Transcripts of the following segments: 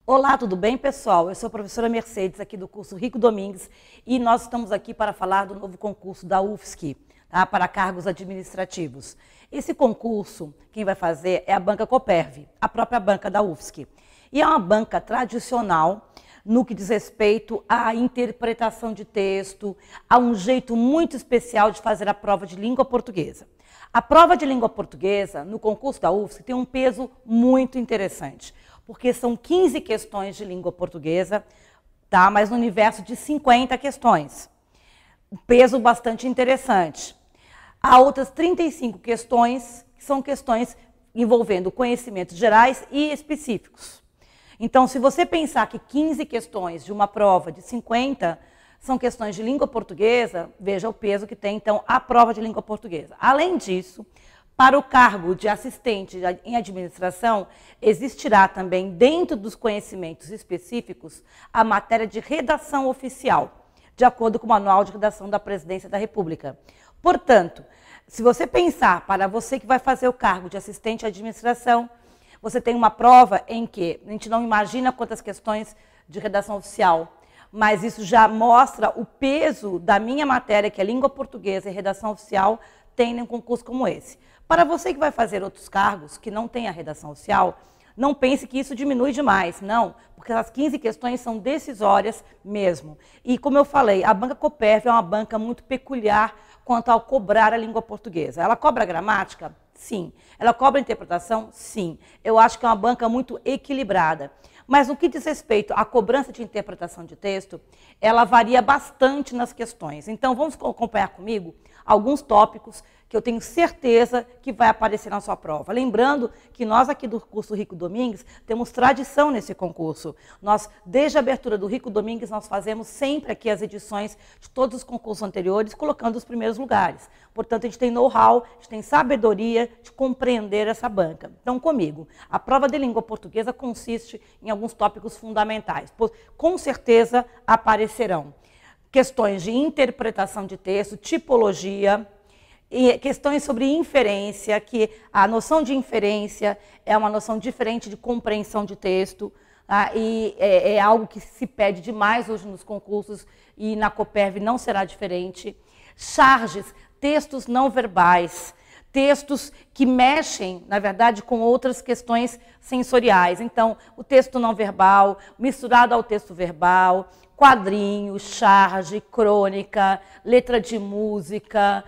Olá, tudo bem, pessoal? Eu sou a professora Mercedes, aqui do curso Rico Domingues, e nós estamos aqui para falar do novo concurso da UFSC, tá? Para cargos administrativos. Esse concurso, quem vai fazer é a banca Coperv, a própria banca da UFSC. E é uma banca tradicional no que diz respeito à interpretação de texto, a um jeito muito especial de fazer a prova de língua portuguesa. A prova de língua portuguesa, no concurso da UFSC, tem um peso muito interessante, porque são 15 questões de língua portuguesa, tá? Mas no universo de 50 questões. Um peso bastante interessante. Há outras 35 questões, que são questões envolvendo conhecimentos gerais e específicos. Então, se você pensar que 15 questões de uma prova de 50 são questões de língua portuguesa, veja o peso que tem, então, a prova de língua portuguesa. Além disso, para o cargo de assistente em administração, existirá também, dentro dos conhecimentos específicos, a matéria de redação oficial, de acordo com o Manual de Redação da Presidência da República. Portanto, se você pensar, para você que vai fazer o cargo de assistente em administração, você tem uma prova em que a gente não imagina quantas questões de redação oficial, mas isso já mostra o peso da minha matéria, que é língua portuguesa e redação oficial, tem em um concurso como esse. Para você que vai fazer outros cargos que não tem a redação oficial, não pense que isso diminui demais, não, porque as 15 questões são decisórias mesmo. E como eu falei, a banca Coperv é uma banca muito peculiar quanto ao cobrar a língua portuguesa. Ela cobra a gramática? Sim. Ela cobra a interpretação? Sim. Eu acho que é uma banca muito equilibrada. Mas no que diz respeito à cobrança de interpretação de texto, ela varia bastante nas questões. Então, vamos acompanhar comigo alguns tópicos que eu tenho certeza que vai aparecer na sua prova. Lembrando que nós aqui do curso Rico Domingues temos tradição nesse concurso. Nós, desde a abertura do Rico Domingues, nós fazemos sempre aqui as edições de todos os concursos anteriores, colocando os primeiros lugares. Portanto, a gente tem know-how, a gente tem sabedoria de compreender essa banca. Então, comigo, a prova de língua portuguesa consiste em alguns tópicos fundamentais. Com certeza aparecerão questões de interpretação de texto, tipologia, e questões sobre inferência, que a noção de inferência é uma noção diferente de compreensão de texto, tá? E é algo que se pede demais hoje nos concursos e na Coperv não será diferente. Charges, textos não verbais, textos que mexem, na verdade, com outras questões sensoriais. Então, o texto não verbal, misturado ao texto verbal, quadrinho, charge, crônica, letra de música,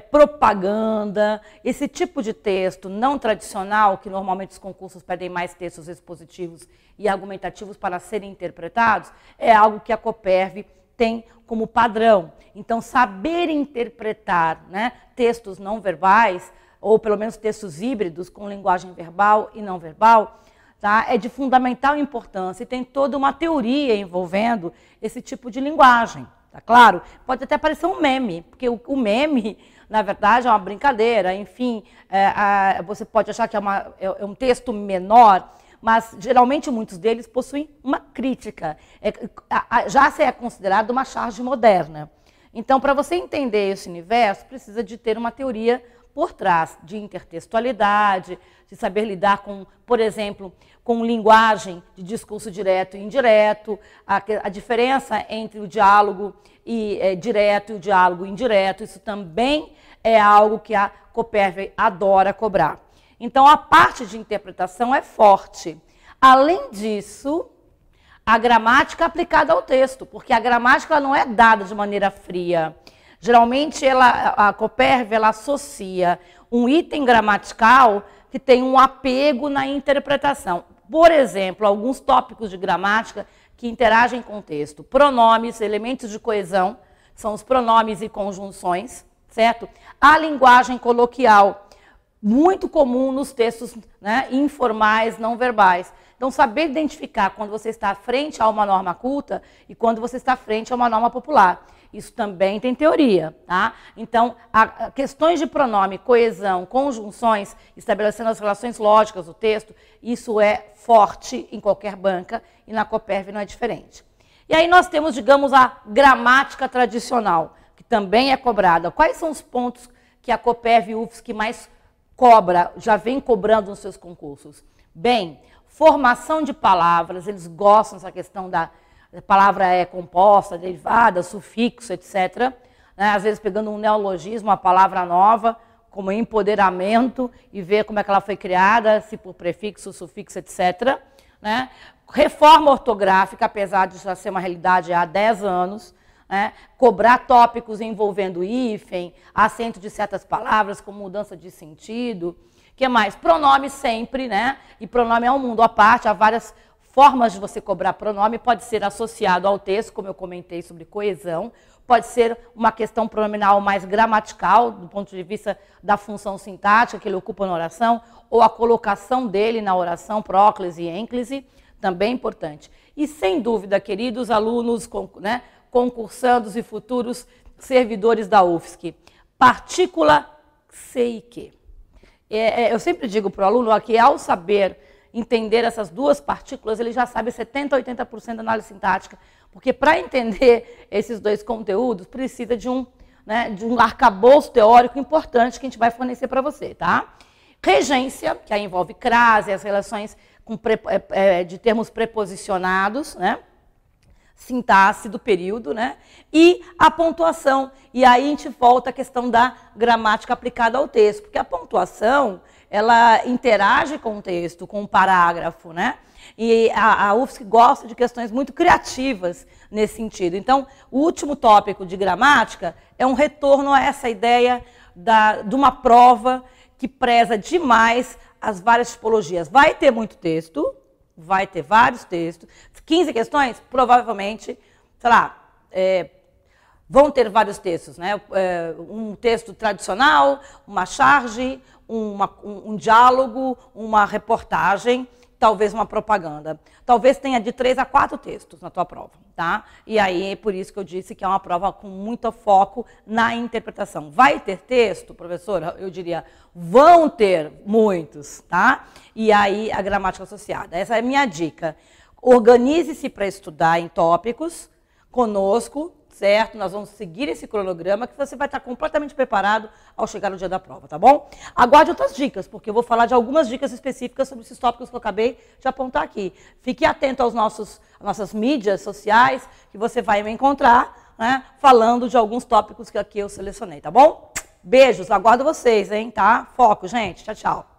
propaganda, esse tipo de texto não tradicional, que normalmente os concursos pedem mais textos expositivos e argumentativos para serem interpretados, é algo que a Coperv tem como padrão. Então, saber interpretar, né, textos não verbais, ou pelo menos textos híbridos com linguagem verbal e não verbal, tá, é de fundamental importância e tem toda uma teoria envolvendo esse tipo de linguagem. Tá claro? Pode até parecer um meme, porque o meme, na verdade, é uma brincadeira. Enfim, você pode achar que é um texto menor, mas geralmente muitos deles possuem uma crítica. Já é considerado uma charge moderna. Então, para você entender esse universo, precisa de ter uma teoria por trás de intertextualidade, de saber lidar com, por exemplo, com linguagem de discurso direto e indireto, a diferença entre o diálogo direto e o diálogo indireto, isso também é algo que a Coperv adora cobrar. Então, a parte de interpretação é forte. Além disso, a gramática aplicada ao texto, porque a gramática ela não é dada de maneira fria. Geralmente, a Coperv ela associa um item gramatical que tem um apego na interpretação. Por exemplo, alguns tópicos de gramática que interagem com o texto. Pronomes, elementos de coesão, são os pronomes e conjunções, certo? A linguagem coloquial, muito comum nos textos, né, informais, não verbais. Então, saber identificar quando você está frente a uma norma culta e quando você está frente a uma norma popular. Isso também tem teoria, tá? Então, questões de pronome, coesão, conjunções, estabelecendo as relações lógicas do texto, isso é forte em qualquer banca e na Coperv não é diferente. E aí nós temos, digamos, a gramática tradicional, que também é cobrada. Quais são os pontos que a Coperv e UFSC mais cobra, já vem cobrando nos seus concursos? Bem, Formação de palavras, eles gostam dessa questão da palavra composta, derivada, sufixo, etc. Né? Às vezes pegando um neologismo, uma palavra nova, como empoderamento, e ver como é que ela foi criada, se por prefixo, sufixo, etc. Né? Reforma ortográfica, apesar de já ser uma realidade há 10 anos, né? Cobrar tópicos envolvendo hífen, acento de certas palavras, com mudança de sentido. O que mais? Pronome sempre, né? E pronome é um mundo à parte, há várias formas de você cobrar pronome, pode ser associado ao texto, como eu comentei sobre coesão, pode ser uma questão pronominal mais gramatical, do ponto de vista da função sintática que ele ocupa na oração, ou a colocação dele na oração, próclise e ênclise, também importante. E sem dúvida, queridos alunos, né, concursandos e futuros servidores da UFSC, partícula C e Q. Eu sempre digo para o aluno que ao saber entender essas duas partículas, ele já sabe 70% a 80% da análise sintática, porque para entender esses dois conteúdos, precisa de um arcabouço teórico importante que a gente vai fornecer para você, tá? Regência, que aí envolve crase, as relações de termos preposicionados, né? Sintaxe do período, né? E a pontuação. E aí a gente volta à questão da gramática aplicada ao texto, porque a pontuação, ela interage com o texto, com o parágrafo, né? E a UFSC gosta de questões muito criativas nesse sentido. Então, o último tópico de gramática é um retorno a essa ideia de uma prova que preza demais as várias tipologias. Vai ter muito texto, vai ter vários textos, 15 questões, provavelmente, sei lá, vão ter vários textos, né? Um texto tradicional, uma charge, um diálogo, uma reportagem, talvez uma propaganda. Talvez tenha de 3 a 4 textos na tua prova, tá? E aí, é por isso que eu disse que é uma prova com muito foco na interpretação. Vai ter texto, professora? Eu diria, vão ter muitos, tá? E aí, a gramática associada. Essa é a minha dica. Organize-se para estudar em tópicos conosco, certo? Nós vamos seguir esse cronograma que você vai estar completamente preparado ao chegar no dia da prova, tá bom? Aguarde outras dicas, porque eu vou falar de algumas dicas específicas sobre esses tópicos que eu acabei de apontar aqui. Fique atento às nossas mídias sociais, que você vai me encontrar, né, falando de alguns tópicos que aqui eu selecionei, tá bom? Beijos, aguardo vocês, hein, tá? Foco, gente. Tchau, tchau.